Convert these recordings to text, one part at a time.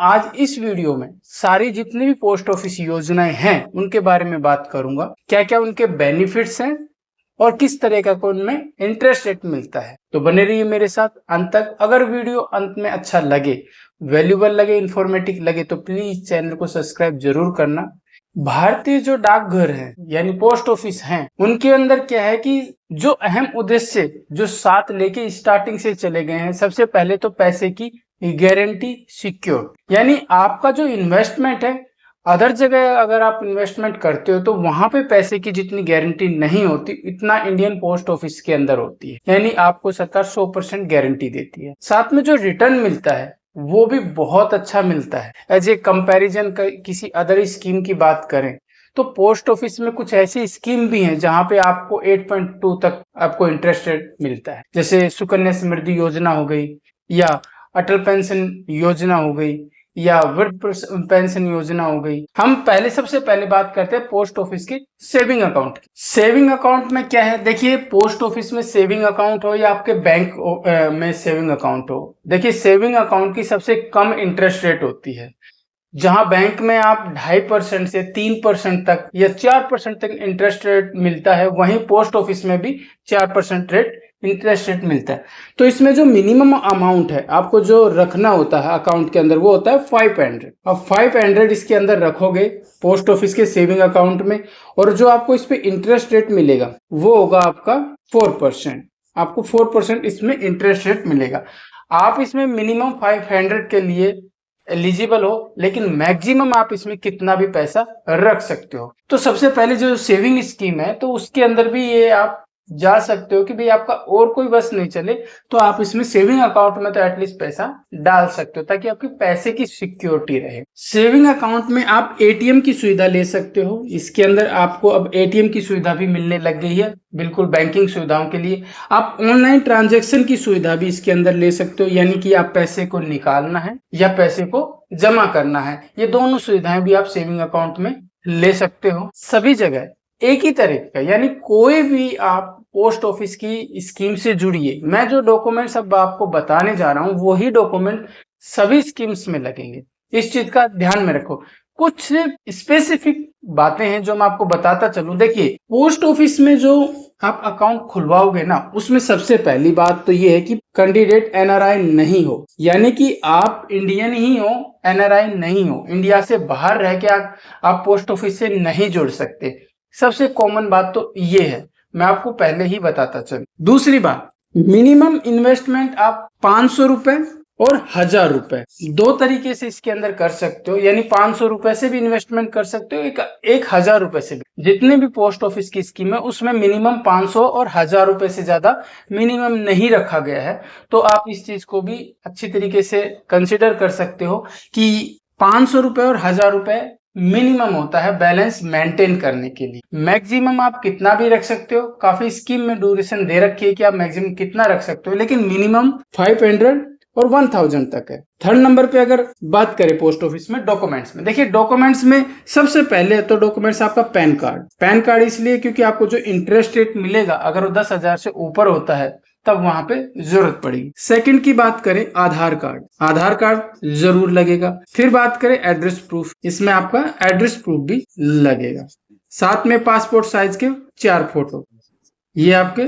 आज इस वीडियो में सारी जितनी भी पोस्ट ऑफिस योजनाएं हैं उनके बारे में बात करूंगा। क्या क्या उनके बेनिफिट्स हैं और किस तरह का उनमें इंटरेस्ट रेट मिलता है। तो बने रहिए मेरे साथ अंत तक। अगर वीडियो अंत में अच्छा लगे, वैल्यूबल लगे, इंफॉर्मेटिव लगे तो प्लीज चैनल को सब्सक्राइब जरूर करना। भारतीय जो डाकघर है यानी पोस्ट ऑफिस हैं, उनके अंदर क्या है कि जो अहम उद्देश्य जो साथ लेके स्टार्टिंग से चले गए हैं, सबसे पहले तो पैसे की गारंटी सिक्योर, यानी आपका जो इन्वेस्टमेंट है अदर जगह अगर आप इन्वेस्टमेंट करते हो तो वहां पे पैसे की जितनी गारंटी नहीं होती इतना इंडियन पोस्ट ऑफिस के अंदर होती है, यानी आपको 70-100% गारंटी देती है। साथ में जो रिटर्न मिलता है वो भी बहुत अच्छा मिलता है। एज ए कंपैरिजन किसी अदर स्कीम की बात करें तो पोस्ट ऑफिस में कुछ ऐसी स्कीम भी हैं जहां पे आपको 8.2 तक आपको इंटरेस्ट रेट मिलता है, जैसे सुकन्या समृद्धि योजना हो गई, या अटल पेंशन योजना हो गई, या वृद्ध पेंशन योजना हो गई। हम सबसे पहले बात करते हैं पोस्ट ऑफिस के सेविंग अकाउंट की। सेविंग अकाउंट में क्या है, देखिए पोस्ट ऑफिस में सेविंग अकाउंट हो या आपके बैंक में सेविंग अकाउंट हो, देखिए सेविंग अकाउंट की सबसे कम इंटरेस्ट रेट होती है। जहां बैंक में आप 2.5% से 3% तक या 4% तक इंटरेस्ट रेट मिलता है, वहीं पोस्ट ऑफिस में भी 4% रेट इंटरेस्ट रेट मिलता है। तो इसमें जो मिनिमम अमाउंट है आपको जो रखना होता है अकाउंट के अंदर वो होता है 500। अब 500 इसके अंदर रखोगे पोस्ट ऑफिस के सेविंग अकाउंट में, और जो आपको इस पे इंटरेस्ट रेट मिलेगा वो होगा आपका 4%। आपको 4% इसमें इंटरेस्ट रेट मिलेगा। आप इसमें मिनिमम 500 के लिए एलिजिबल हो, लेकिन मैक्सिमम आप इसमें कितना भी पैसा रख सकते हो। तो सबसे पहले जो सेविंग स्कीम है तो उसके अंदर भी ये आप जा सकते हो कि भाई आपका और कोई बस नहीं चले तो आप इसमें सेविंग अकाउंट में तो एटलीस्ट पैसा डाल सकते हो ताकि आपके पैसे की सिक्योरिटी रहे। सेविंग अकाउंट में आप एटीएम की सुविधा ले सकते हो। इसके अंदर आपको अब एटीएम की सुविधा भी मिलने लग गई है, बिल्कुल बैंकिंग सुविधाओं के लिए। आप ऑनलाइन ट्रांजैक्शन की सुविधा भी इसके अंदर ले सकते हो, यानी कि आप पैसे को निकालना है या पैसे को जमा करना है, ये दोनों सुविधाएं भी आप सेविंग अकाउंट में ले सकते हो। सभी जगह एक ही तरह का, यानी कोई भी आप पोस्ट ऑफिस की स्कीम से जुड़िए। मैं जो डॉक्यूमेंट्स अब आपको बताने जा रहा हूं वही डॉक्यूमेंट सभी स्कीम्स में लगेंगे, इस चीज का ध्यान में रखो। कुछ स्पेसिफिक बातें हैं जो मैं आपको बताता चलूं। देखिए पोस्ट ऑफिस में जो आप अकाउंट खुलवाओगे ना, उसमें सबसे पहली बात तो ये है कि कैंडिडेट एनआरआई नहीं हो, यानी कि आप इंडियन ही हो, एनआरआई नहीं हो। इंडिया से बाहर रह के आप पोस्ट ऑफिस से नहीं जुड़ सकते। सबसे कॉमन बात तो ये है, मैं आपको पहले ही बताता चलूं। दूसरी बात, मिनिमम इन्वेस्टमेंट आप 500 रुपए और 1000 रुपए दो तरीके से इसके अंदर कर सकते हो, यानी 500 रुपए से भी इन्वेस्टमेंट कर सकते हो, एक 1000 रुपए से भी। जितने भी पोस्ट ऑफिस की स्कीम है उसमें मिनिमम 500 और 1000 रुपए से ज्यादा मिनिमम नहीं रखा गया है। तो आप इस चीज को भी अच्छी तरीके से कंसिडर कर सकते हो कि 500 रुपए और 1000 रुपए मिनिमम होता है बैलेंस मेंटेन करने के लिए। मैक्सिमम आप कितना भी रख सकते हो, काफी स्कीम में ड्यूरेशन दे रखी है कि आप मैक्सिमम कितना रख सकते हो, लेकिन मिनिमम 500 और 1000 तक है। थर्ड नंबर पे अगर बात करें पोस्ट ऑफिस में डॉक्यूमेंट्स में, देखिए डॉक्यूमेंट्स में सबसे पहले तो डॉक्यूमेंट्स आपका पैन कार्ड। पैन कार्ड इसलिए क्योंकि आपको जो इंटरेस्ट रेट मिलेगा अगर वो 10,000 से ऊपर होता है तब वहां पे जरूरत पड़ेगी। सेकंड की बात करें आधार कार्ड, आधार कार्ड जरूर लगेगा। फिर बात करें एड्रेस प्रूफ, इसमें आपका एड्रेस प्रूफ भी लगेगा। साथ में पासपोर्ट साइज के 4 फोटो, ये आपके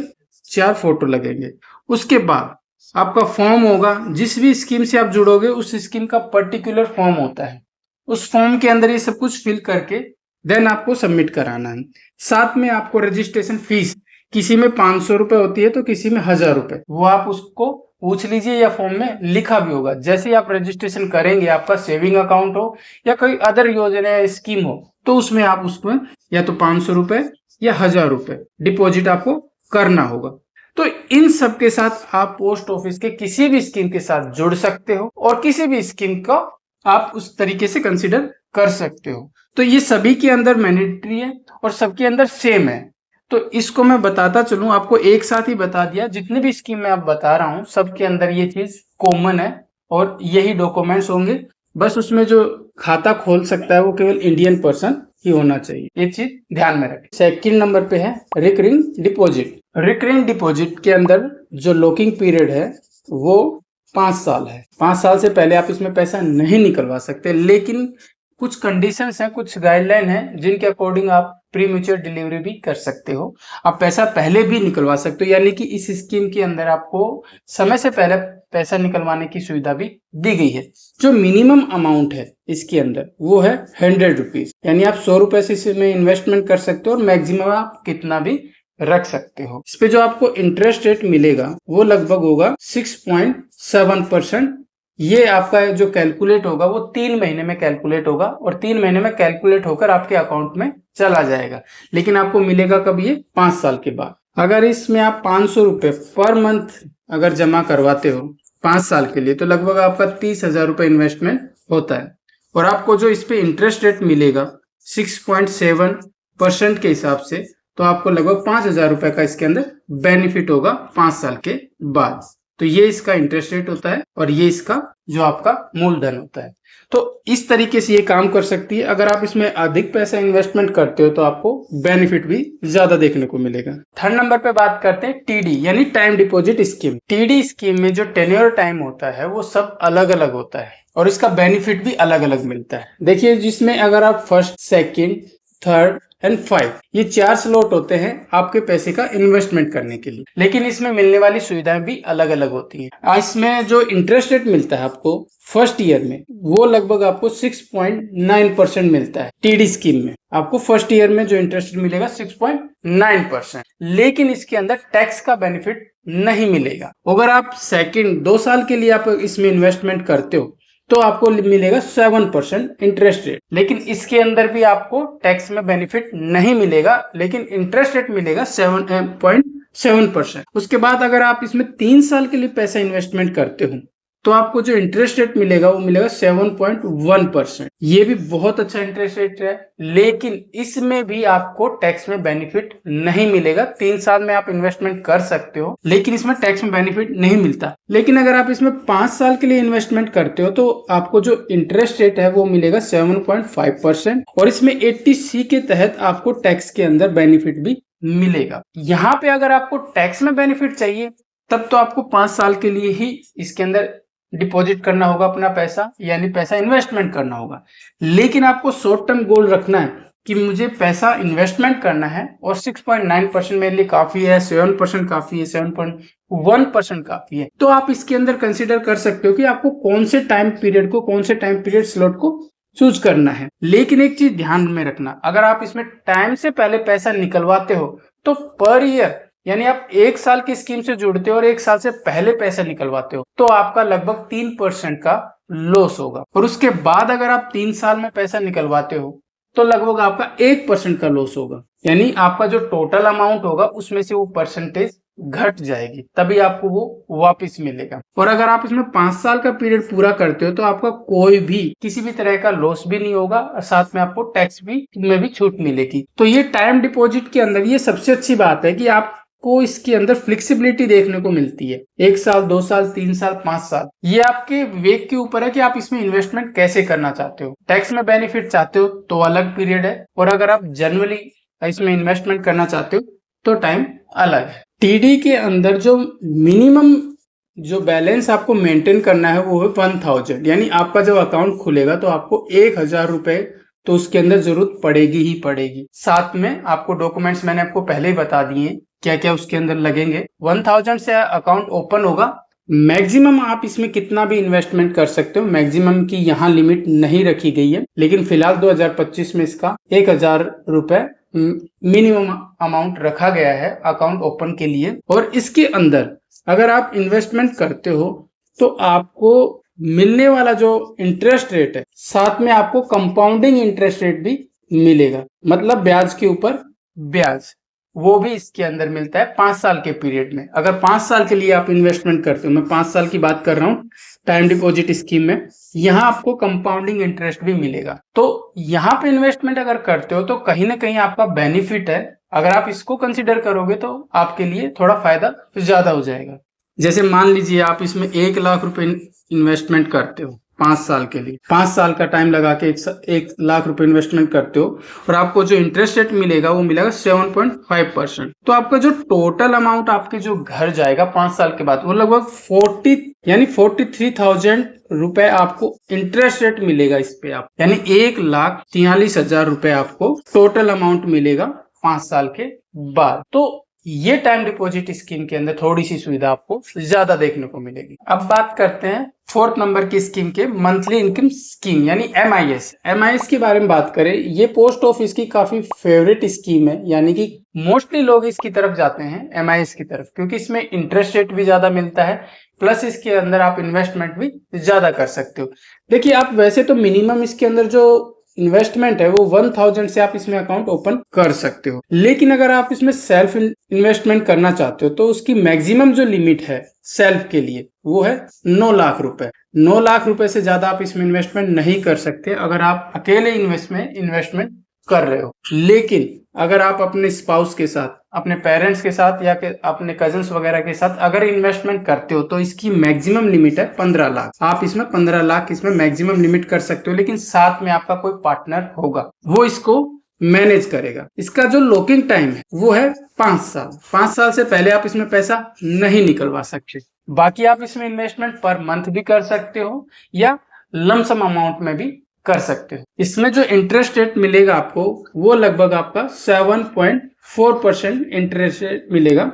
4 फोटो लगेंगे। उसके बाद आपका फॉर्म होगा, जिस भी स्कीम से आप जुड़ोगे उस स्कीम का पर्टिकुलर फॉर्म होता है, उस फॉर्म के अंदर ये सब कुछ फिल करके देन आपको सबमिट कराना है। साथ में आपको रजिस्ट्रेशन फीस, किसी में 500 रुपए होती है तो किसी में 1000 रुपए, वो आप उसको पूछ लीजिए या फॉर्म में लिखा भी होगा। जैसे ही आप रजिस्ट्रेशन करेंगे, आपका सेविंग अकाउंट हो या कोई अदर योजना या स्कीम हो, तो उसमें आप उसमें या तो 500 रुपए या 1000 रुपए डिपॉजिट आपको करना होगा। तो इन सब के साथ आप पोस्ट ऑफिस के किसी भी स्कीम के साथ जुड़ सकते हो और किसी भी स्कीम को आप उस तरीके से कंसिडर कर सकते हो। तो ये सभी के अंदर मैंडेटरी है और सबके अंदर सेम है। तो इसको मैं बताता चलूं, आपको एक साथ ही बता दिया। जितने भी स्कीम में आप बता रहा हूं सबके अंदर ये चीज कॉमन है और यही डॉक्यूमेंट्स होंगे। बस उसमें जो खाता खोल सकता है वो केवल इंडियन पर्सन ही होना चाहिए, ये चीज ध्यान में रखें। सेकंड नंबर पे है रिकरिंग डिपॉजिट। रिकरिंग डिपॉजिट के अंदर जो लॉकिंग पीरियड है वो 5 साल है। 5 साल से पहले आप इसमें पैसा नहीं निकलवा सकते, लेकिन कुछ कंडीशंस हैं, कुछ गाइडलाइन हैं जिनके अकॉर्डिंग आप प्री मैच्योर डिलीवरी भी कर सकते हो। आप पैसा पहले भी निकलवा सकते हो, यानी कि इस स्कीम के अंदर आपको समय से पहले पैसा निकलवाने की सुविधा भी दी गई है। जो मिनिमम अमाउंट है इसके अंदर वो है 100 रुपीज, यानी आप 100 रुपए से इसमें इन्वेस्टमेंट कर सकते हो और मैक्सिमम आप कितना भी रख सकते हो। इस पे जो आपको इंटरेस्ट रेट मिलेगा वो लगभग होगा 6.7%। ये आपका जो कैलकुलेट होगा वो 3 महीने में कैलकुलेट होगा और 3 महीने में कैलकुलेट होकर आपके अकाउंट में चला जाएगा, लेकिन आपको मिलेगा कब? ये 5 साल के बाद। अगर इसमें आप 500 रुपए पर मंथ अगर जमा करवाते हो 5 साल के लिए, तो लगभग आपका 30,000 रुपए इन्वेस्टमेंट होता है और आपको जो इस पे इंटरेस्ट रेट मिलेगा 6.7% के हिसाब से, तो आपको लगभग 5,000 रुपए का इसके अंदर बेनिफिट होगा 5 साल के बाद। तो ये इसका इंटरेस्ट रेट होता है और ये इसका जो आपका मूलधन होता है। तो इस तरीके से ये काम कर सकती है। अगर आप इसमें अधिक पैसा इन्वेस्टमेंट करते हो तो आपको बेनिफिट भी ज्यादा देखने को मिलेगा। थर्ड नंबर पे बात करते हैं टीडी यानी time deposit scheme. TD scheme में जो टेन्योर टाइम होता है वो सब अलग अलग होता है और इसका बेनिफिट भी अलग अलग मिलता है। देखिए, जिसमें अगर आप फर्स्ट, सेकेंड, थर्ड एंड 5 ये 4 स्लॉट होते हैं आपके पैसे का इन्वेस्टमेंट करने के लिए, लेकिन इसमें मिलने वाली सुविधाएं भी अलग अलग होती हैं। इसमें जो इंटरेस्ट रेट मिलता है आपको फर्स्ट ईयर में वो लगभग आपको 6.9% मिलता है। टीडी स्कीम में आपको फर्स्ट ईयर में जो इंटरेस्ट मिलेगा 6.9%, लेकिन इसके अंदर टैक्स का बेनिफिट नहीं मिलेगा। अगर आप सेकेंड 2 साल के लिए आप इसमें इन्वेस्टमेंट करते हो तो आपको मिलेगा 7% इंटरेस्ट रेट, लेकिन इसके अंदर भी आपको टैक्स में बेनिफिट नहीं मिलेगा, लेकिन इंटरेस्ट रेट मिलेगा 7.7%। उसके बाद अगर आप इसमें 3 साल के लिए पैसा इन्वेस्टमेंट करते हो तो आपको जो इंटरेस्ट रेट मिलेगा वो मिलेगा 7.1%। ये भी बहुत अच्छा इंटरेस्ट रेट है, लेकिन इसमें भी आपको टैक्स में बेनिफिट नहीं मिलेगा। 3 साल में आप इन्वेस्टमेंट कर सकते हो, लेकिन इसमें टैक्स में बेनिफिट नहीं मिलता। लेकिन अगर आप इसमें 5 साल के लिए इन्वेस्टमेंट करते हो तो आपको जो इंटरेस्ट रेट है वो मिलेगा 7.5% और इसमें 80C के तहत आपको टैक्स के अंदर बेनिफिट भी मिलेगा। यहाँ पे अगर आपको टैक्स में बेनिफिट चाहिए तब तो आपको 5 साल के लिए ही इसके अंदर डिपॉजिट करना होगा अपना पैसा, यानी पैसा इन्वेस्टमेंट करना होगा। लेकिन आपको शॉर्ट टर्म गोल रखना है कि मुझे पैसा इन्वेस्टमेंट करना है और 6.9% मेरे लिए काफी है, 7% काफी है, 7.1% काफी है, तो आप इसके अंदर कंसिडर कर सकते हो कि आपको कौन से टाइम पीरियड स्लॉट को चूज करना है। लेकिन एक चीज ध्यान में रखना, अगर आप इसमें टाइम से पहले पैसा निकलवाते हो तो पर ईयर, यानी आप 1 साल की स्कीम से जुड़ते हो और 1 साल से पहले पैसा निकलवाते हो तो आपका लगभग 3% का लॉस होगा। और उसके बाद अगर आप 3 साल में पैसा निकलवाते हो तो लगभग आपका 1% का लॉस होगा, यानी आपका जो टोटल अमाउंट होगा उसमें से वो परसेंटेज घट जाएगी, तभी आपको वो वापस मिलेगा। और अगर आप इसमें 5 साल का पीरियड पूरा करते हो तो आपका कोई भी किसी भी तरह का लॉस भी नहीं होगा और साथ में आपको टैक्स में भी छूट मिलेगी। तो ये टाइम डिपॉजिट के अंदर ये सबसे अच्छी बात है कि आपको इसके अंदर फ्लेक्सिबिलिटी देखने को मिलती है। 1 साल, 2 साल, 3 साल, 5 साल, ये आपके विवेक के ऊपर है कि आप इसमें इन्वेस्टमेंट कैसे करना चाहते हो। टैक्स में बेनिफिट चाहते हो तो अलग पीरियड है, और अगर आप जनरली इसमें इन्वेस्टमेंट करना चाहते हो तो टाइम अलग है। टीडी के अंदर जो मिनिमम जो बैलेंस आपको मेंटेन करना है वो है 1000, यानी आपका जब अकाउंट खुलेगा तो आपको 1000 रुपए तो उसके अंदर जरूरत पड़ेगी ही पड़ेगी। साथ में आपको डॉक्यूमेंट्स मैंने आपको पहले ही बता दिए क्या क्या उसके अंदर लगेंगे। 1000 से अकाउंट ओपन होगा। मैक्सिमम आप इसमें कितना भी इन्वेस्टमेंट कर सकते हो, मैक्सिमम की यहाँ लिमिट नहीं रखी गई है, लेकिन फिलहाल 2025 में इसका 1000 रुपए मिनिमम अमाउंट रखा गया है अकाउंट ओपन के लिए। और इसके अंदर अगर आप इन्वेस्टमेंट करते हो तो आपको मिलने वाला जो इंटरेस्ट रेट है, साथ में आपको कंपाउंडिंग इंटरेस्ट रेट भी मिलेगा, मतलब ब्याज के ऊपर ब्याज, वो भी इसके अंदर मिलता है 5 साल के पीरियड में। अगर 5 साल के लिए आप इन्वेस्टमेंट करते हो, मैं 5 साल की बात कर रहा हूँ टाइम डिपॉजिट स्कीम में, यहाँ आपको कंपाउंडिंग इंटरेस्ट भी मिलेगा। तो यहाँ पे इन्वेस्टमेंट अगर करते हो तो कहीं ना कहीं आपका बेनिफिट है। अगर आप इसको कंसिडर करोगे तो आपके लिए थोड़ा फायदा ज्यादा हो जाएगा। जैसे मान लीजिए आप इसमें 1 लाख रुपए इन्वेस्टमेंट करते हो 5 साल के लिए, 5 साल का टाइम लगा के 1 लाख रुपए इन्वेस्टमेंट करते हो और आपको जो इंटरेस्ट रेट मिलेगा वो मिलेगा 7.5%। तो आपका जो टोटल अमाउंट आपके जो घर जाएगा 5 साल के बाद वो लगभग यानी 43,000 रुपए आपको इंटरेस्ट रेट मिलेगा इस पे आप, यानी 1,43,000 रुपए आपको टोटल अमाउंट मिलेगा 5 साल के बाद। तो ये टाइम डिपॉजिट स्कीम के अंदर थोड़ी सी सुविधा आपको ज्यादा देखने को मिलेगी। अब बात करते हैं 4th नंबर की स्कीम के, मंथली इनकम स्कीम यानी MIS। MIS के बारे में बात करें, ये पोस्ट ऑफिस की काफी फेवरेट स्कीम है, यानी कि मोस्टली लोग इसकी तरफ जाते हैं MIS की तरफ, क्योंकि इसमें इंटरेस्ट रेट भी ज्यादा मिलता है, प्लस इसके अंदर आप इन्वेस्टमेंट भी ज्यादा कर सकते हो। देखिए, आप वैसे तो मिनिमम इसके अंदर जो इन्वेस्टमेंट है वो 1,000 से आप इसमें अकाउंट ओपन कर सकते हो, लेकिन अगर आप इसमें सेल्फ इन्वेस्टमेंट करना चाहते हो तो उसकी मैक्सिमम जो लिमिट है सेल्फ के लिए वो है 9 लाख रुपए। 9 लाख रुपए से ज्यादा आप इसमें इन्वेस्टमेंट नहीं कर सकते अगर आप अकेले इन्वेस्टमेंट कर रहे हो। लेकिन अगर आप अपने स्पाउस के साथ, अपने पेरेंट्स के साथ या अपने कजिन्स वगैरह के साथ अगर इन्वेस्टमेंट करते हो तो इसकी मैक्सिमम लिमिट है 15 लाख। आप इसमें 15 लाख इसमें मैक्सिमम लिमिट कर सकते हो, लेकिन साथ में आपका कोई पार्टनर होगा, वो इसको मैनेज करेगा। इसका जो लॉकिंग टाइम है वो है 5 साल। 5 साल से पहले आप इसमें पैसा नहीं निकलवा सकते। बाकी आप इसमें इन्वेस्टमेंट पर मंथ भी कर सकते हो या लमसम अमाउंट में भी कर सकते हो। इसमें जो इंटरेस्ट रेट मिलेगा आपको वो लगभग आपका 7.4% इंटरेस्ट रेट मिलेगा,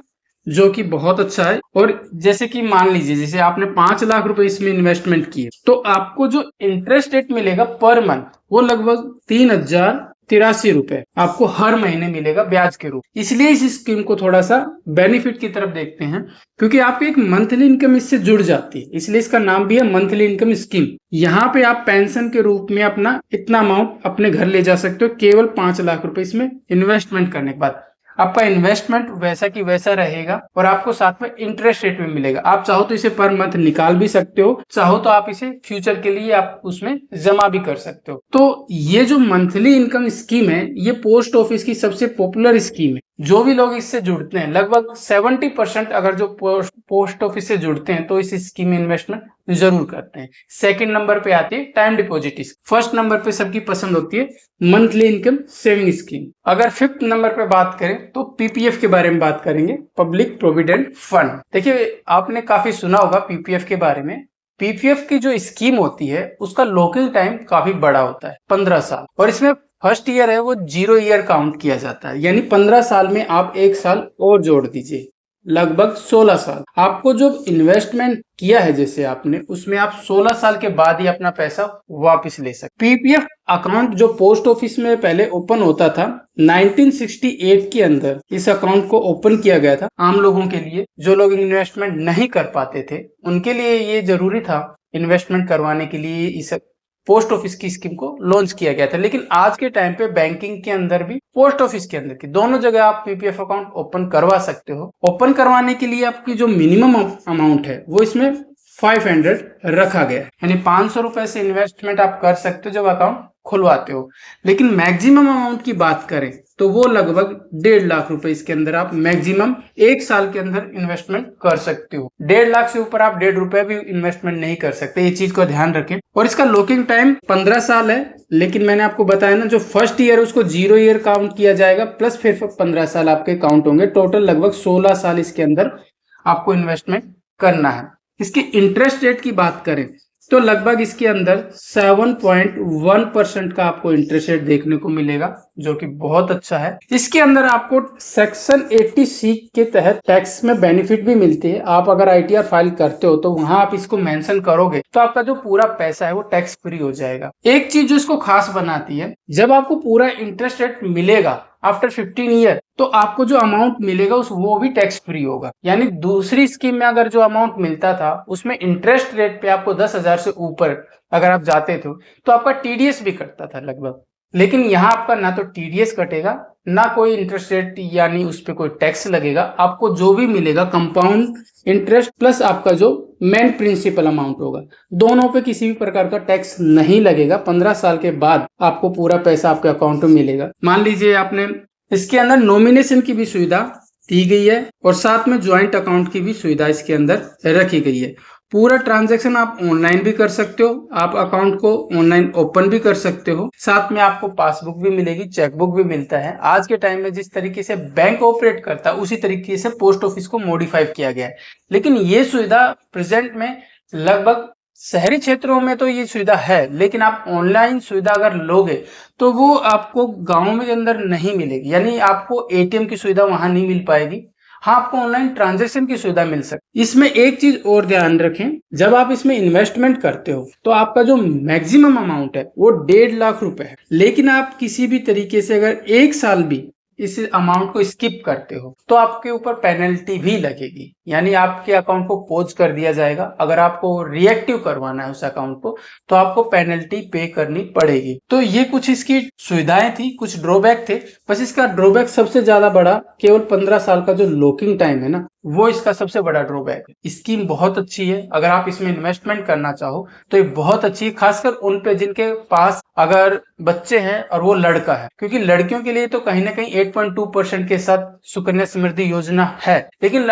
जो कि बहुत अच्छा है। और जैसे कि मान लीजिए जैसे आपने 5 लाख रुपए इसमें इन्वेस्टमेंट किए तो आपको जो इंटरेस्ट रेट मिलेगा पर मंथ वो लगभग 3,083 रुपए आपको हर महीने मिलेगा ब्याज के रूप। इसलिए इस स्कीम को थोड़ा सा बेनिफिट की तरफ देखते हैं, क्योंकि आपकी एक मंथली इनकम इससे जुड़ जाती है, इसलिए इसका नाम भी है मंथली इनकम स्कीम। यहाँ पे आप पेंशन के रूप में अपना इतना अमाउंट अपने घर ले जा सकते हो केवल 5 लाख रुपए इसमें इन्वेस्टमेंट करने के बाद। आपका इन्वेस्टमेंट वैसा की वैसा रहेगा और आपको साथ में इंटरेस्ट रेट भी मिलेगा। आप चाहो तो इसे पर मंथ निकाल भी सकते हो, चाहो तो आप इसे फ्यूचर के लिए आप उसमें जमा भी कर सकते हो। तो ये जो मंथली इनकम स्कीम है ये पोस्ट ऑफिस की सबसे पॉपुलर स्कीम है। जो भी लोग इससे जुड़ते हैं लगभग 70% अगर जो पोस्ट ऑफिस से जुड़ते हैं तो इस स्कीम में इन्वेस्टमेंट जरूर करते हैं। सेकंड नंबर पे आती है टाइम डिपॉजिट। फर्स्ट नंबर पे सबकी पसंद होती है मंथली इनकम सेविंग स्कीम। अगर 5th नंबर पे बात करें तो PPF के बारे में बात करेंगे, पब्लिक प्रोविडेंट फंड। देखिए, आपने काफी सुना होगा PPF के बारे में। PPF की जो स्कीम होती है उसका लॉकिंग टाइम काफी बड़ा होता है, 15 साल। और इसमें फर्स्ट ईयर है वो 0 ईयर काउंट किया जाता है, यानी 15 साल में आप 1 साल और जोड़ दीजिए, लगभग 16 साल। आपको जो इन्वेस्टमेंट किया है जैसे आपने, उसमें आप 16 साल के बाद ही अपना पैसा वापस ले सकते। PPF अकाउंट जो पोस्ट ऑफिस में पहले ओपन होता था 1968 के अंदर इस अकाउंट को ओपन किया गया था आम लोगों के लिए। जो लोग इन्वेस्टमेंट नहीं कर पाते थे उनके लिए ये जरूरी था इन्वेस्टमेंट करवाने के लिए इस पोस्ट ऑफिस की स्कीम को लॉन्च किया गया था। लेकिन आज के टाइम पे बैंकिंग के अंदर भी पोस्ट ऑफिस के अंदर की दोनों जगह आप PPF अकाउंट ओपन करवा सकते हो। ओपन करवाने के लिए आपकी जो मिनिमम अमाउंट है वो इसमें 500 रखा गया है, यानी 500 रुपए से इन्वेस्टमेंट आप कर सकते हो जब अकाउंट खुलवाते हो। लेकिन मैक्सिमम अमाउंट की बात करें तो वो लगभग 1.5 लाख रुपए इसके अंदर आप मैक्सिमम 1 साल के अंदर इन्वेस्टमेंट कर सकते हो। 1.5 लाख से ऊपर आप 1.5 रुपए भी इन्वेस्टमेंट नहीं कर सकते, ये चीज को ध्यान रखें। और इसका लॉकिंग टाइम 15 साल है, लेकिन मैंने आपको बताया ना जो फर्स्ट ईयर उसको 0 ईयर काउंट किया जाएगा, प्लस फिर 15 साल आपके काउंट होंगे। टोटल लगभग 16 साल इसके अंदर आपको इन्वेस्टमेंट करना है। इसकी इंटरेस्ट रेट की बात करें तो लगभग इसके अंदर 7.1% का आपको इंटरेस्ट रेट देखने को मिलेगा, जो कि बहुत अच्छा है। इसके अंदर आपको सेक्शन 80C के तहत टैक्स में बेनिफिट भी मिलती है। आप अगर ITR फाइल करते हो तो वहां आप इसको मेंशन करोगे तो आपका जो पूरा पैसा है वो टैक्स फ्री हो जाएगा। एक चीज जो इसको खास बनाती है, जब आपको पूरा इंटरेस्ट रेट मिलेगा आफ्टर 15 ईयर तो आपको जो अमाउंट मिलेगा वो भी टैक्स फ्री होगा। यानी दूसरी स्कीम में अगर जो अमाउंट मिलता था उसमें इंटरेस्ट रेट पे आपको 10,000 से ऊपर अगर आप जाते थे तो आपका TDS भी कटता था लगभग, लेकिन यहाँ आपका ना तो TDS कटेगा ना कोई इंटरेस्ट रेट यानी उस पर कोई टैक्स लगेगा। आपको जो भी मिलेगा कंपाउंड इंटरेस्ट प्लस आपका जो मेन प्रिंसिपल अमाउंट होगा, दोनों पे किसी भी प्रकार का टैक्स नहीं लगेगा। 15 साल के बाद आपको पूरा पैसा आपके अकाउंट में मिलेगा। मान लीजिए आपने इसके अंदर नॉमिनेशन की भी सुविधा दी गई है और साथ में ज्वाइंट अकाउंट की भी सुविधा इसके अंदर रखी गई है। पूरा ट्रांजैक्शन आप ऑनलाइन भी कर सकते हो, आप अकाउंट को ऑनलाइन ओपन भी कर सकते हो। साथ में आपको पासबुक भी मिलेगी, चेकबुक भी मिलता है। आज के टाइम में जिस तरीके से बैंक ऑपरेट करता है उसी तरीके से पोस्ट ऑफिस को मॉडिफाई किया गया है। लेकिन ये सुविधा प्रेजेंट में लगभग शहरी क्षेत्रों में तो ये सुविधा है, लेकिन आप ऑनलाइन सुविधा अगर लोगे तो वो आपको गांव में के अंदर नहीं मिलेगी, यानी आपको एटीएम की सुविधा वहां नहीं मिल पाएगी। हाँ, आपको ऑनलाइन ट्रांजैक्शन की सुविधा मिल सकती है। इसमें एक चीज और ध्यान रखें, जब आप इसमें इन्वेस्टमेंट करते हो तो आपका जो मैक्सिमम अमाउंट है वो 1.5 लाख रुपए है, लेकिन आप किसी भी तरीके से अगर 1 साल भी इस अमाउंट को स्किप करते हो तो आपके ऊपर पेनल्टी भी लगेगी, यानी आपके अकाउंट को पॉज कर दिया जाएगा। अगर आपको रिएक्टिव करवाना है उस अकाउंट को तो आपको पेनल्टी पे करनी पड़ेगी। तो ये कुछ इसकी सुविधाएं थी, कुछ ड्रॉबैक थे। बस इसका ड्रॉबैक सबसे ज्यादा बड़ा केवल 15 साल का जो लॉकिंग टाइम है ना, वो इसका सबसे बड़ा ड्रॉबैक है। स्कीम बहुत अच्छी है, अगर आप इसमें इन्वेस्टमेंट करना चाहो तो ये बहुत अच्छी है, खासकर उन पे जिनके पास अगर बच्चे हैं और वो लड़का है, क्योंकि लड़कियों के लिए तो कहीं ना कहीं 8.2% के साथ सुकन्या समृद्धि योजना है। लेकिन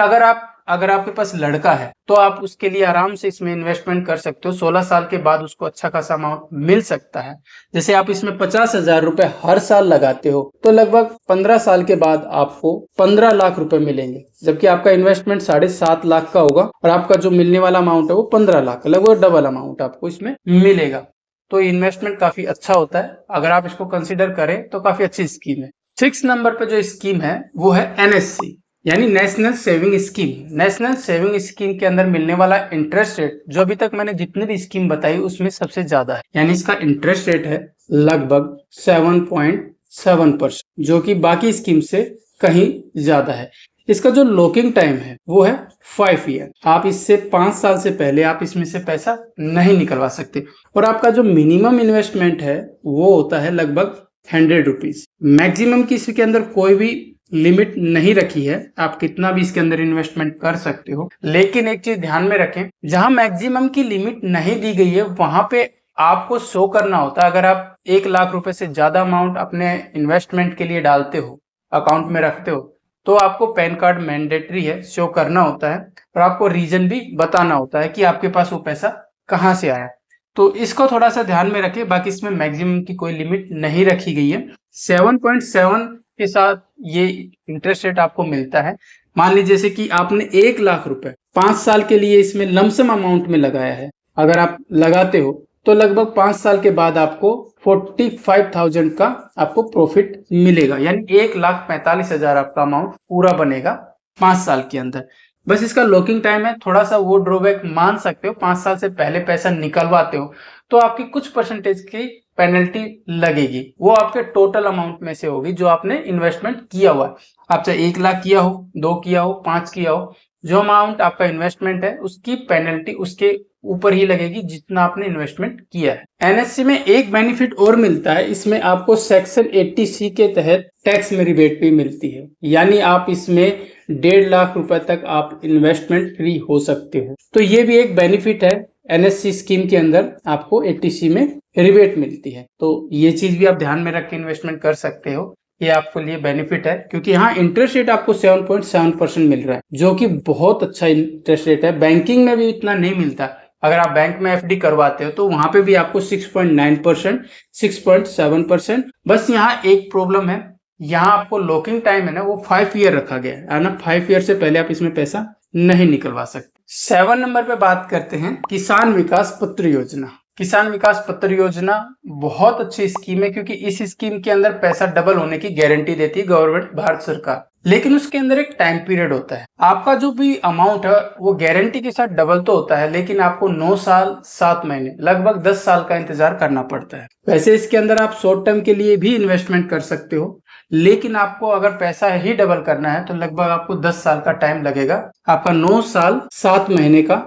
अगर आपके पास लड़का है तो आप उसके लिए आराम से इसमें इन्वेस्टमेंट कर सकते हो। 16 साल के बाद उसको अच्छा खासा अमाउंट मिल सकता है। जैसे आप इसमें 50,000 रुपए हर साल लगाते हो तो लगभग 15 साल के बाद आपको 15 लाख रुपए मिलेंगे, जबकि आपका इन्वेस्टमेंट 7.5 लाख का होगा और आपका जो मिलने वाला अमाउंट है वो 15 लाख, लगभग डबल अमाउंट आपको इसमें मिलेगा। तो इन्वेस्टमेंट काफी अच्छा होता है, अगर आप इसको कंसिडर करें तो काफी अच्छी स्कीम है। 6 नंबर पे जो स्कीम है वो है एनएससी, यानी national saving scheme. National saving scheme के अंदर मिलने वाला इंटरेस्ट रेट जो अभी तक मैंने जितनी भी स्कीम बताई उसमें सबसे ज्यादा है, यानी इसका इंटरेस्ट रेट है लगभग 7.7%, जो कि बाकी स्कीम से कहीं ज्यादा है। इसका जो लॉकिंग टाइम है वो है 5 ईयर। आप इससे 5 साल से पहले आप इसमें से पैसा नहीं निकलवा सकते। और आपका जो मिनिमम इन्वेस्टमेंट है वो होता है लगभग 100 रुपीज। मैक्सिमम की इसके अंदर कोई भी लिमिट नहीं रखी है, आप कितना भी इसके अंदर इन्वेस्टमेंट कर सकते हो। लेकिन एक चीज ध्यान में रखें, जहां मैक्सिमम की लिमिट नहीं दी गई है वहां पे आपको शो करना होता है। अगर आप 1 लाख रुपए से ज्यादा अमाउंट अपने इन्वेस्टमेंट के लिए डालते हो, अकाउंट में रखते हो, तो आपको पैन कार्ड मैंडेटरी है, शो करना होता है और आपको रीजन भी बताना होता है कि आपके पास वो पैसा कहाँ से आया। तो इसको थोड़ा सा ध्यान में रखें। बाकी इसमें मैक्सिमम की कोई लिमिट नहीं रखी गई है। 7.7 के साथ ये इंटरेस्ट रेट आपको मिलता है। मान लीजिए जैसे कि आपने 1 लाख रुपए 5 साल के लिए इसमें लमसम अमाउंट में लगाया है, अगर आप लगाते हो तो लगभग 5 साल के बाद आपको 45,000 का आपको प्रॉफिट मिलेगा, यानी 1,45,000 आपका अमाउंट पूरा बनेगा 5 साल के अंदर। बस इसका लॉकिंग टाइम है, थोड़ा सा वो ड्रॉबैक मान सकते हो। 5 साल से पहले पैसा निकलवाते हो तो आपकी कुछ परसेंटेज की पेनल्टी लगेगी, वो आपके टोटल अमाउंट में से होगी जो आपने इन्वेस्टमेंट किया हुआ है। आप चाहे 1 लाख किया हो, 2 किया हो, 5 किया हो, जो अमाउंट आपका इन्वेस्टमेंट है उसकी पेनल्टी उसके ऊपर ही लगेगी जितना आपने इन्वेस्टमेंट किया है। एनएससी में एक बेनिफिट और मिलता है, इसमें आपको सेक्शन 80C के तहत टैक्स में रिबेट भी मिलती है, यानी आप इसमें 1.5 लाख रुपए तक आप इन्वेस्टमेंट फ्री हो सकते हो। तो ये भी एक बेनिफिट है, एनएससी स्कीम के अंदर आपको 80C में रिबेट मिलती है। तो ये चीज भी आप ध्यान में रख के इन्वेस्टमेंट कर सकते हो, ये आपके लिए बेनिफिट है, क्योंकि यहाँ इंटरेस्ट रेट आपको 7.7% मिल रहा है, जो कि बहुत अच्छा इंटरेस्ट रेट है। बैंकिंग में भी इतना नहीं मिलता। अगर आप बैंक में एफडी करवाते हो तो वहां पे भी आपको 6.9%, 6.7%। बस यहाँ एक प्रॉब्लम है, यहाँ आपको लॉकिंग टाइम है ना वो 5 ईयर रखा गया है ना, 5 ईयर से पहले आप इसमें पैसा नहीं निकलवा सकते। 7 नंबर पे बात करते हैं किसान विकास पत्र योजना। किसान विकास पत्र योजना बहुत अच्छी स्कीम है, क्योंकि इस स्कीम के अंदर पैसा डबल होने की गारंटी देती है गवर्नमेंट, भारत सरकार। लेकिन उसके अंदर एक टाइम पीरियड होता है। आपका जो भी अमाउंट है वो गारंटी के साथ डबल तो होता है, लेकिन आपको 9 साल 7 महीने लगभग 10 साल का इंतजार करना पड़ता है। वैसे इसके अंदर आप शॉर्ट टर्म के लिए भी इन्वेस्टमेंट कर सकते हो, लेकिन आपको अगर पैसा ही डबल करना है तो लगभग आपको 10 साल का टाइम लगेगा। आपका 9 साल 7 महीने का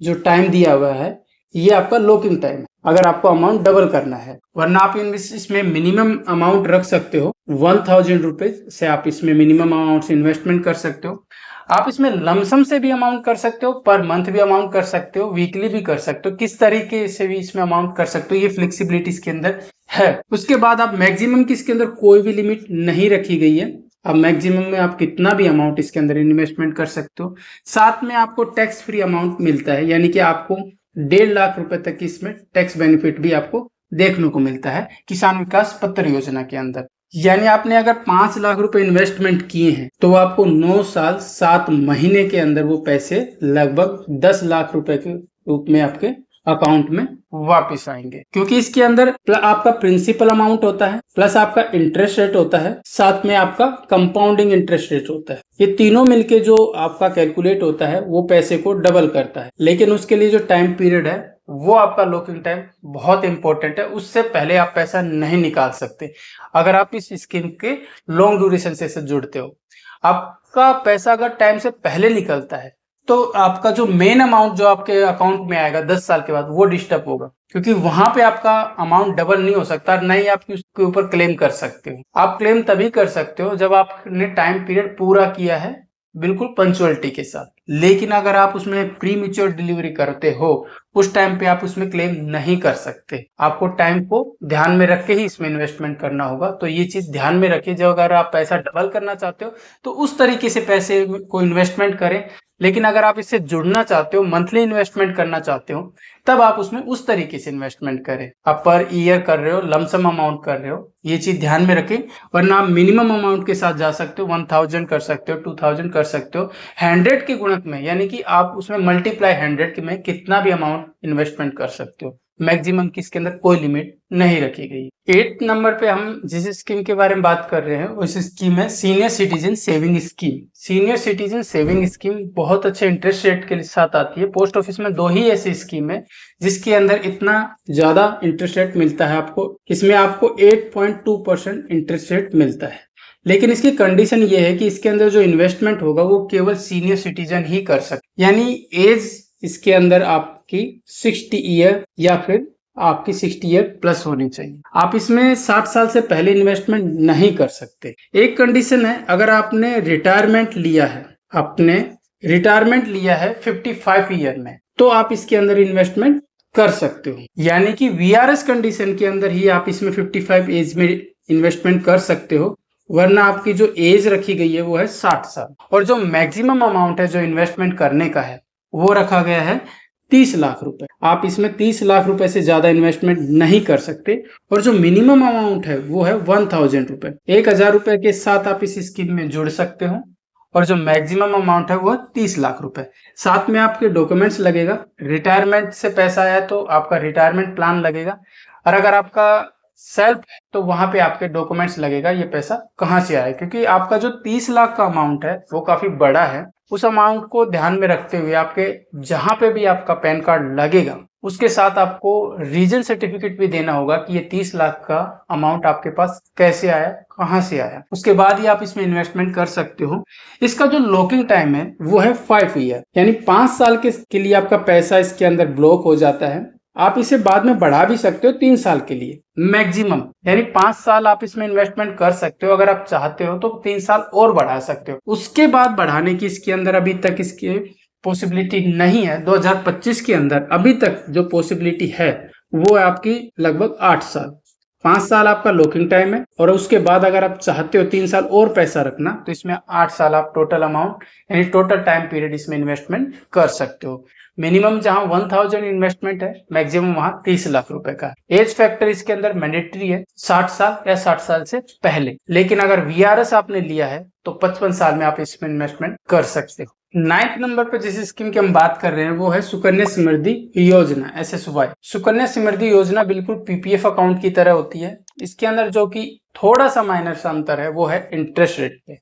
जो टाइम दिया हुआ है ये आपका लॉकिंग टाइम है, अगर आपको अमाउंट डबल करना है। वरना आप इसमें मिनिमम अमाउंट रख सकते हो, 1,000 रुपीज से आप इसमें मिनिमम अमाउंट से इन्वेस्टमेंट कर सकते हो। आप इसमें लमसम से भी अमाउंट कर सकते हो, पर मंथ भी अमाउंट कर सकते हो, वीकली भी कर सकते हो, किस तरीके से भी इसमें अमाउंट कर सकते हो, ये फ्लेक्सिबिलिटी इसके अंदर है। उसके बाद आप मैक्सिमम की इसके अंदर कोई भी लिमिट नहीं रखी गई है, अब मैक्सिमम में आप कितना भी अमाउंट इसके अंदर इन्वेस्टमेंट कर सकते हो। साथ में आपको टैक्स फ्री अमाउंट मिलता है, यानी कि आपको 1.5 लाख रुपए तक की इसमें टैक्स बेनिफिट भी आपको देखने को मिलता है किसान विकास पत्र योजना के अंदर। यानी आपने अगर 5 लाख रुपए इन्वेस्टमेंट किए हैं तो आपको 9 साल 7 महीने के अंदर वो पैसे लगभग 10 लाख रुपए के रूप में आपके अकाउंट में वापस आएंगे, क्योंकि इसके अंदर आपका प्रिंसिपल अमाउंट होता है, प्लस आपका इंटरेस्ट रेट होता है, साथ में आपका कंपाउंडिंग इंटरेस्ट रेट होता है। ये तीनों मिलके जो आपका कैलकुलेट होता है वो पैसे को डबल करता है। लेकिन उसके लिए जो टाइम पीरियड है वो आपका लॉकिंग टाइम बहुत इंपॉर्टेंट है, उससे पहले आप पैसा नहीं निकाल सकते। अगर आप इस स्कीम के लॉन्ग ड्यूरेशन से जुड़ते हो, आपका पैसा अगर टाइम से पहले निकलता है तो आपका जो मेन अमाउंट जो आपके अकाउंट में आएगा 10 साल के बाद वो डिस्टर्ब होगा, क्योंकि वहां पे आपका अमाउंट डबल नहीं हो सकता, ना ही आप उसके ऊपर क्लेम कर सकते हो। आप क्लेम तभी कर सकते हो जब आपने टाइम पीरियड पूरा किया है बिल्कुल पंचुअलिटी के साथ। लेकिन अगर आप उसमें प्री मैच्योर डिलीवरी करते हो उस टाइम पे आप उसमें क्लेम नहीं कर सकते। आपको टाइम को ध्यान में रख के ही इसमें इन्वेस्टमेंट करना होगा। तो ये चीज ध्यान में रखिए, जब अगर आप पैसा डबल करना चाहते हो तो उस तरीके से पैसे को इन्वेस्टमेंट करें। लेकिन अगर आप इससे जुड़ना चाहते हो, मंथली इन्वेस्टमेंट करना चाहते हो, तब आप उसमें उस तरीके से इन्वेस्टमेंट करें। आप पर ईयर कर रहे हो, लमसम अमाउंट कर रहे हो, ये चीज ध्यान में रखें। वरना आप मिनिमम अमाउंट के साथ जा सकते हो, 1000 कर सकते हो, 2000 कर सकते हो, 100 के गुणक में, यानी कि आप उसमें मल्टीप्लाई 100 में कितना भी अमाउंट इन्वेस्टमेंट कर सकते हो। मैक्सिमम की इसके अंदर कोई लिमिट नहीं रखी गई। 8 नंबर पे हम जिस स्कीम के बारे में बात कर रहे हैं उस स्कीम है senior citizen saving scheme. Senior citizen saving scheme बहुत अच्छे इंटरेस्ट रेट के साथ आती है। पोस्ट ऑफिस में 2 ही ऐसी स्कीम है जिसके अंदर इतना ज्यादा इंटरेस्ट रेट मिलता है आपको। इसमें आपको 8.2% इंटरेस्ट रेट मिलता है। लेकिन इसकी कंडीशन ये है कि इसके अंदर जो इन्वेस्टमेंट होगा वो केवल सीनियर सिटीजन ही कर सकते, यानी एज इसके अंदर आपकी 60 ईयर या फिर आपकी 60 ईयर प्लस होनी चाहिए। आप इसमें 60 साल से पहले इन्वेस्टमेंट नहीं कर सकते। एक कंडीशन है, अगर आपने रिटायरमेंट लिया है, आपने रिटायरमेंट लिया है 55 ईयर में, तो आप इसके अंदर इन्वेस्टमेंट कर सकते हो। यानी कि वीआरएस कंडीशन के अंदर ही आप इसमें 55 एज में इन्वेस्टमेंट कर सकते हो, वरना आपकी जो एज रखी गई है वो है 60 साल। और जो मैक्सिमम अमाउंट है जो इन्वेस्टमेंट करने का है वो रखा गया है 30 लाख रुपए। आप इसमें 30 लाख रुपए से ज्यादा इन्वेस्टमेंट नहीं कर सकते। और जो मिनिमम अमाउंट है वो है 1000 रुपए। 1000 रुपए के साथ आप इस स्कीम में जुड़ सकते हो। और जो मैक्सिमम अमाउंट है वो 30 लाख रुपए। साथ में आपके डॉक्यूमेंट्स लगेगा। रिटायरमेंट से पैसा आया तो आपका रिटायरमेंट प्लान लगेगा, और अगर आपका सेल्फ है तो वहां पे आपके डॉक्यूमेंट्स लगेगा ये पैसा कहाँ से आया, क्योंकि आपका जो 30 लाख का अमाउंट है वो काफी बड़ा है। उस अमाउंट को ध्यान में रखते हुए आपके जहां पे भी आपका पैन कार्ड लगेगा उसके साथ आपको रीजन सर्टिफिकेट भी देना होगा कि ये 30 लाख का अमाउंट आपके पास कैसे आया, कहाँ से आया। उसके बाद ही आप इसमें इन्वेस्टमेंट कर सकते हो। इसका जो लॉकिंग टाइम है वो है 5 ईयर, यानी 5 साल के लिए आपका पैसा इसके अंदर ब्लॉक हो जाता है। आप इसे बाद में बढ़ा भी सकते हो 3 साल के लिए मैक्सिमम, यानी 5 साल आप इसमें इन्वेस्टमेंट कर सकते हो। अगर आप चाहते हो तो 3 साल और बढ़ा सकते हो। उसके बाद बढ़ाने की इसके अंदर अभी तक इसके पॉसिबिलिटी नहीं है। 2025 के अंदर अभी तक जो पॉसिबिलिटी है वो है आपकी लगभग 8 साल। 5 साल आपका लॉकिंग टाइम है, और उसके बाद अगर आप चाहते हो 3 साल और पैसा रखना तो इसमें 8 साल आप टोटल अमाउंट यानी टोटल टाइम पीरियड इसमें इन्वेस्टमेंट कर सकते हो। मिनिमम जहां 1000 इन्वेस्टमेंट है, मैक्सिमम वहां 30 लाख रुपए का। एज फैक्टर इसके अंदर मैंडेटरी है 60 साल या 60 साल से पहले। लेकिन अगर वीआरएस आपने लिया है तो 55 साल में आप इसमें इन्वेस्टमेंट कर सकते हो। 9th नंबर पर जिस स्कीम की हम बात कर रहे हैं वो है सुकन्या समृद्धि योजना, SSY। सुकन्या समृद्धि योजना बिल्कुल पीपीएफ अकाउंट की तरह होती है। इसके अंदर जो कि थोड़ा सा माइनर सा अंतर है वो है इंटरेस्ट रेट पे।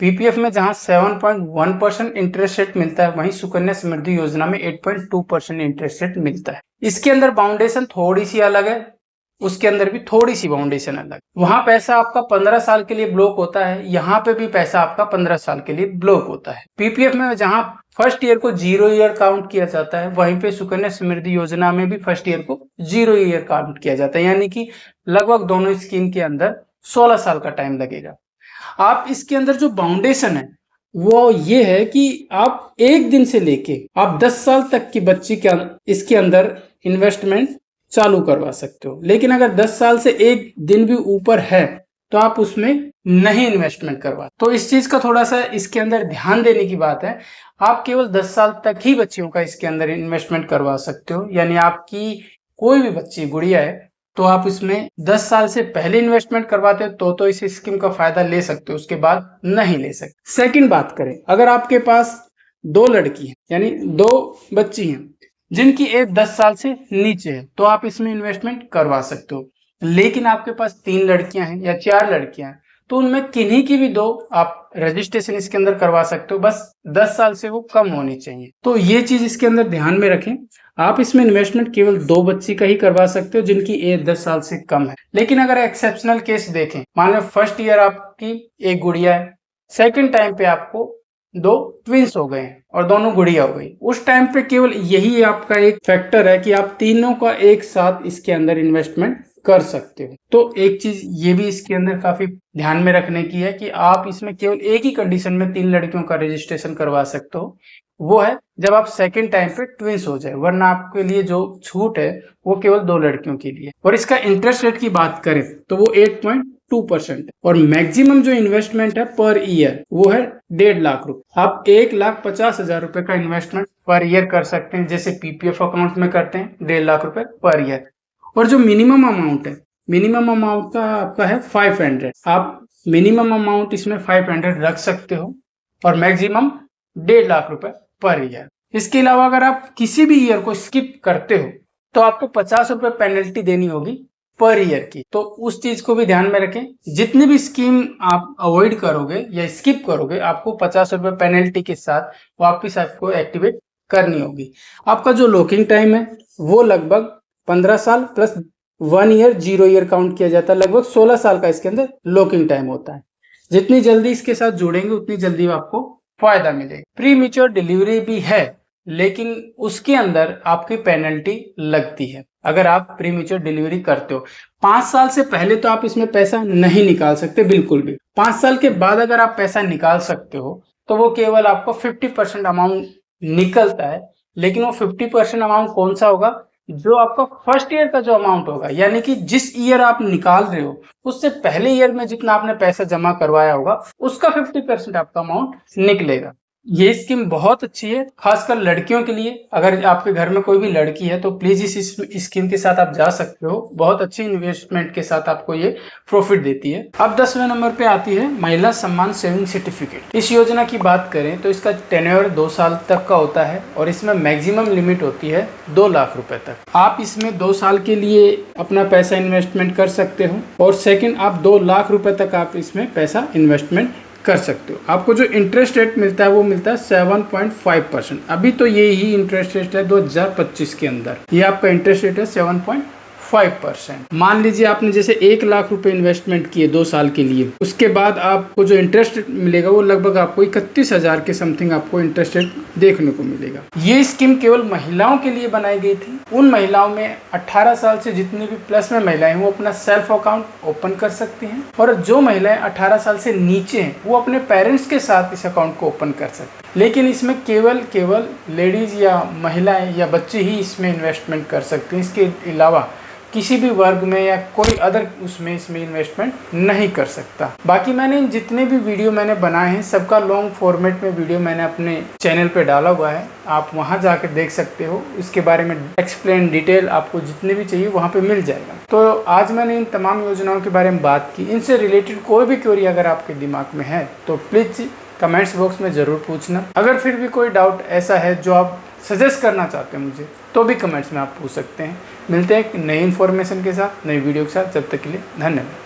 पीपीएफ में जहां 7.1% इंटरेस्ट रेट मिलता है, वहीं सुकन्या समृद्धि योजना में 8.2% इंटरेस्ट रेट मिलता है। इसके अंदर बाउंडेशन थोड़ी सी अलग है, उसके अंदर भी थोड़ी सी बाउंडेशन अलग। वहां पैसा आपका 15 साल के लिए ब्लॉक होता है, यहाँ पे भी पैसा आपका 15 साल के लिए ब्लॉक होता है। पीपीएफ में जहां फर्स्ट ईयर को 0 ईयर काउंट किया जाता है, वहीं पे सुकन्या समृद्धि योजना में भी फर्स्ट ईयर को 0 ईयर काउंट किया जाता है, यानी कि लगभग दोनों स्कीम के अंदर 16 साल का टाइम लगेगा। आप इसके अंदर जो बाउंडेशन है वो ये है कि आप 1 दिन से लेके आप 10 साल तक की बच्ची के इसके अंदर इन्वेस्टमेंट चालू करवा सकते हो। लेकिन अगर 10 साल से 1 दिन भी ऊपर है तो आप उसमें नहीं इन्वेस्टमेंट करवा। तो इस चीज का थोड़ा सा इसके अंदर ध्यान देने की बात है। आप केवल 10 साल तक ही बच्चियों का इसके अंदर इन्वेस्टमेंट करवा सकते हो, यानी आपकी कोई भी बच्ची गुड़िया है तो आप इसमें 10 साल से पहले इन्वेस्टमेंट करवाते हो तो इस स्कीम का फायदा ले सकते हो, उसके बाद नहीं ले सकते। सेकंड बात करें, अगर आपके पास 2 लड़की है यानी 2 बच्ची हैं, जिनकी एज 10 साल से नीचे है तो आप इसमें इन्वेस्टमेंट करवा सकते हो। लेकिन आपके पास 3 लड़कियां हैं या 4 लड़कियां हैं तो उनमें किन्हीं की भी 2 आप रजिस्ट्रेशन इसके अंदर करवा सकते हो, बस 10 साल से वो कम होनी चाहिए। तो ये चीज इसके अंदर ध्यान में रखें। आप इसमें इन्वेस्टमेंट केवल 2 बच्ची का ही करवा सकते हो जिनकी एज 10 साल से कम है। लेकिन अगर एक्सेप्शनल केस देखें, मान लो फर्स्ट ईयर आपकी एक गुड़िया है, सेकंड टाइम पे आपको 2 ट्विंस हो गए और दोनों गुड़िया हो गई, उस टाइम पे केवल यही आपका एक फैक्टर है कि आप तीनों का एक साथ इसके अंदर इन्वेस्टमेंट कर सकते हो। तो एक चीज ये भी इसके अंदर काफी ध्यान में रखने की है कि आप इसमें केवल एक ही कंडीशन में 3 लड़कियों का रजिस्ट्रेशन करवा सकते हो, वो है जब आप सेकंड टाइम पे ट्विंस हो जाए, वरना आपके लिए जो छूट है वो केवल 2 लड़कियों के लिए। और इसका इंटरेस्ट रेट की बात करें तो वो 8.2% और मैक्सिमम जो इन्वेस्टमेंट है पर ईयर वो है 1.5 लाख रुपए। आप 1,50,000 रुपए का इन्वेस्टमेंट पर ईयर कर सकते हैं, जैसे पीपीएफ अकाउंट में करते हैं 1.5 लाख रुपए पर ईयर। और जो मिनिमम अमाउंट है, मिनिमम अमाउंट का आपका है 500। आप मिनिमम अमाउंट इसमें 500 रख सकते हो और मैक्सिमम 1.5 लाख रुपए पर ईयर। इसके अलावा अगर आप किसी भी ईयर को स्किप करते हो तो आपको 50 रुपए पेनल्टी देनी होगी पर ईयर की। तो उस चीज को भी ध्यान में रखें, जितनी भी स्कीम आप अवॉइड करोगे या स्किप करोगे आपको 50 रुपए पेनल्टी के साथ वापिस आपको एक्टिवेट करनी होगी। आपका जो लॉकिंग टाइम है वो लगभग 15 साल प्लस 1 ईयर 0 ईयर काउंट किया जाता है, लगभग 16 साल का इसके अंदर लॉकिंग टाइम होता है। जितनी जल्दी इसके साथ जुड़ेंगे उतनी जल्दी आपको फायदा मिलेगा। प्री मेच्योर डिलीवरी भी है लेकिन उसके अंदर आपकी पेनल्टी लगती है अगर आप प्री मेच्योर डिलीवरी करते हो। 5 साल से पहले तो आप इसमें पैसा नहीं निकाल सकते बिल्कुल भी। 5 साल के बाद अगर आप पैसा निकाल सकते हो तो वो केवल आपको 50% अमाउंट निकलता है। लेकिन वो 50% अमाउंट कौन सा होगा, जो आपका फर्स्ट ईयर का जो अमाउंट होगा, यानी कि जिस ईयर आप निकाल रहे हो उससे पहले ईयर में जितना आपने पैसा जमा करवाया होगा उसका 50% आपका अमाउंट निकलेगा। ये स्कीम बहुत अच्छी है खासकर लड़कियों के लिए। अगर आपके घर में कोई भी लड़की है तो प्लीज इस स्कीम के साथ आप जा सकते हो, बहुत अच्छी इन्वेस्टमेंट के साथ आपको ये प्रॉफिट देती है। अब 10वें नंबर पे आती है महिला सम्मान सेविंग सर्टिफिकेट। इस योजना की बात करें तो इसका टेन्योर 2 साल तक का होता है और इसमें मैक्सिमम लिमिट होती है 2 लाख रुपए तक। आप इसमें 2 साल के लिए अपना पैसा इन्वेस्टमेंट कर सकते हो और सेकंड आप 2 लाख रुपए तक आप इसमें पैसा इन्वेस्टमेंट कर सकते हो। आपको जो इंटरेस्ट रेट मिलता है वो मिलता है 7.5%। अभी तो ये ही इंटरेस्ट रेट है 2025 के अंदर, ये आपका इंटरेस्ट रेट है 7.5%। मान लीजिए आपने जैसे 1 लाख रुपए इन्वेस्टमेंट किए 2 साल के लिए, उसके बाद आपको जो इंटरेस्ट रेट मिलेगा वो लगभग आपको 31,000 के समथिंग आपको इंटरेस्ट रेट देखने को मिलेगा। ये स्कीम केवल महिलाओं के लिए बनाई गई थी। उन महिलाओं में 18 साल से जितनी भी प्लस में महिलाएं वो अपना सेल्फ अकाउंट ओपन कर सकती हैं और जो महिलाएं 18 साल से नीचे हैं वो अपने पेरेंट्स के साथ इस अकाउंट को ओपन कर सकते हैं। लेकिन इसमें केवल लेडीज या महिलाएं या बच्चे ही इसमें इन्वेस्टमेंट कर सकते हैं। इसके अलावा किसी भी वर्ग में या कोई अदर इसमें इन्वेस्टमेंट नहीं कर सकता। बाकी मैंने जितने भी वीडियो मैंने बनाए हैं सबका लॉन्ग फॉर्मेट में वीडियो मैंने अपने चैनल पे डाला हुआ है, आप वहां जाकर देख सकते हो। इसके बारे में एक्सप्लेन डिटेल आपको जितने भी चाहिए वहां पे मिल जाएगा। तो आज मैंने इन तमाम योजनाओं के बारे में बात की। इनसे रिलेटेड कोई भी क्वेरी अगर आपके दिमाग में है तो प्लीज कमेंट्स बॉक्स में जरूर पूछना। अगर फिर भी कोई डाउट ऐसा है जो आप सजेस्ट करना चाहते हैं मुझे तो भी कमेंट्स में आप पूछ सकते हैं। मिलते हैं एक नई इन्फॉर्मेशन के साथ, नई वीडियो के साथ। जब तक के लिए धन्यवाद।